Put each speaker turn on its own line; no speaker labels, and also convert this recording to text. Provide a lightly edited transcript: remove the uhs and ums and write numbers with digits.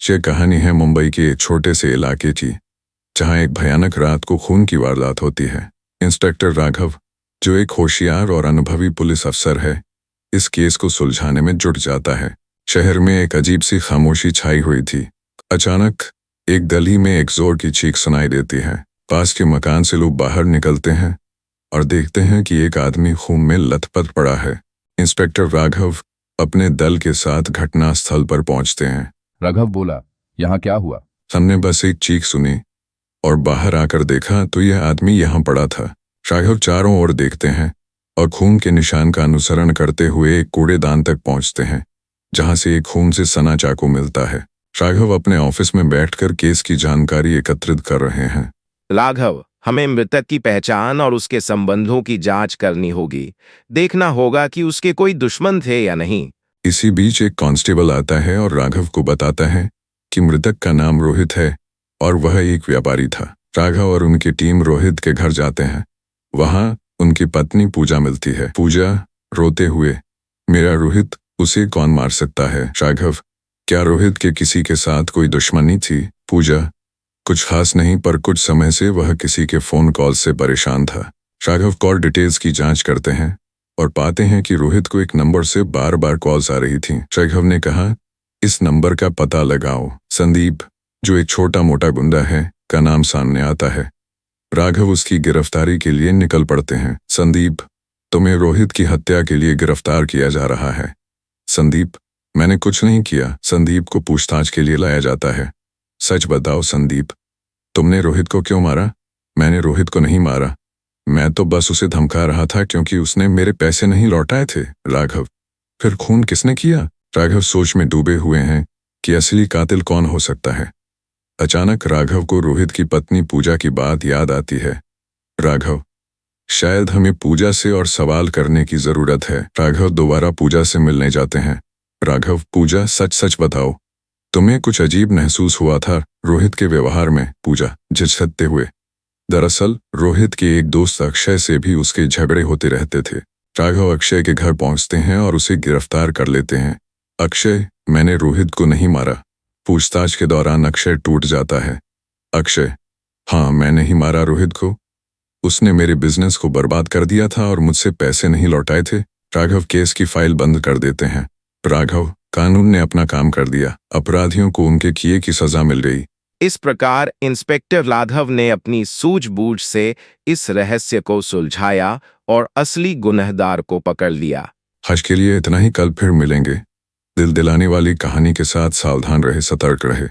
ये कहानी है मुंबई के एक छोटे से इलाके की, जहां एक भयानक रात को खून की वारदात होती है। इंस्पेक्टर राघव, जो एक होशियार और अनुभवी पुलिस अफसर है, इस केस को सुलझाने में जुट जाता है। शहर में एक अजीब सी खामोशी छाई हुई थी। अचानक एक गली में एक जोर की चीख सुनाई देती है। पास के मकान से लोग बाहर निकलते हैं और देखते हैं कि एक आदमी खून में लथपथ पड़ा है। इंस्पेक्टर राघव अपने दल के साथ घटनास्थल पर पहुंचते हैं।
राघव बोला, यहाँ क्या हुआ?
हमने बस एक चीख सुनी और बाहर आकर देखा तो यह आदमी यहाँ पड़ा था। राघव चारों ओर देखते हैं और खून के निशान का अनुसरण करते हुए एक कूड़ेदान तक पहुंचते हैं, जहां से एक खून से सना चाकू मिलता है। राघव अपने ऑफिस में बैठकर केस की जानकारी एकत्रित कर रहे हैं।
राघव, हमें मृतक की पहचान और उसके संबंधों की जांच करनी होगी। देखना होगा कि उसके कोई दुश्मन थे या नहीं।
इसी बीच एक कांस्टेबल आता है और राघव को बताता है कि मृतक का नाम रोहित है और वह एक व्यापारी था। राघव और उनकी टीम रोहित के घर जाते हैं। वहां उनकी पत्नी पूजा मिलती है। पूजा रोते हुए, मेरा रोहित, उसे कौन मार सकता है? राघव, क्या रोहित के किसी के साथ कोई दुश्मनी थी? पूजा, कुछ खास नहीं, पर कुछ समय से वह किसी के फोन कॉल से परेशान था। राघव कॉल डिटेल्स की जांच करते हैं और पाते हैं कि रोहित को एक नंबर से बार बार कॉल्स आ रही थीं। राघव ने कहा, इस नंबर का पता लगाओ। संदीप, जो एक छोटा मोटा गुंडा है, का नाम सामने आता है। राघव उसकी गिरफ्तारी के लिए निकल पड़ते हैं। संदीप, तुम्हें रोहित की हत्या के लिए गिरफ्तार किया जा रहा है। संदीप, मैंने कुछ नहीं किया। संदीप को पूछताछ के लिए लाया जाता है। सच बताओ संदीप, तुमने रोहित को क्यों मारा? मैंने रोहित को नहीं मारा, मैं तो बस उसे धमका रहा था क्योंकि उसने मेरे पैसे नहीं लौटाए थे। राघव, फिर खून किसने किया? राघव सोच में डूबे हुए हैं कि असली कातिल कौन हो सकता है। अचानक राघव को रोहित की पत्नी पूजा की बात याद आती है। राघव, शायद हमें पूजा से और सवाल करने की जरूरत है। राघव दोबारा पूजा से मिलने जाते हैं। राघव, पूजा, सच सच बताओ, तुम्हें कुछ अजीब महसूस हुआ था रोहित के व्यवहार में? पूजा झिझकते हुए, दरअसल रोहित के एक दोस्त अक्षय से भी उसके झगड़े होते रहते थे। राघव अक्षय के घर पहुंचते हैं और उसे गिरफ्तार कर लेते हैं। अक्षय, मैंने रोहित को नहीं मारा। पूछताछ के दौरान अक्षय टूट जाता है। अक्षय, हाँ, मैंने ही मारा रोहित को। उसने मेरे बिजनेस को बर्बाद कर दिया था और मुझसे पैसे नहीं लौटाए थे। राघव केस की फाइल बंद कर देते हैं। राघव, कानून ने अपना काम कर दिया। अपराधियों को उनके किए की सजा मिल गई।
इस प्रकार इंस्पेक्टर राघव ने अपनी सूझबूझ से इस रहस्य को सुलझाया और असली गुनहगार को पकड़ लिया।
आज के लिए इतना ही। कल फिर मिलेंगे। दिल दिलाने वाली कहानी के साथ। सावधान रहे, सतर्क रहे।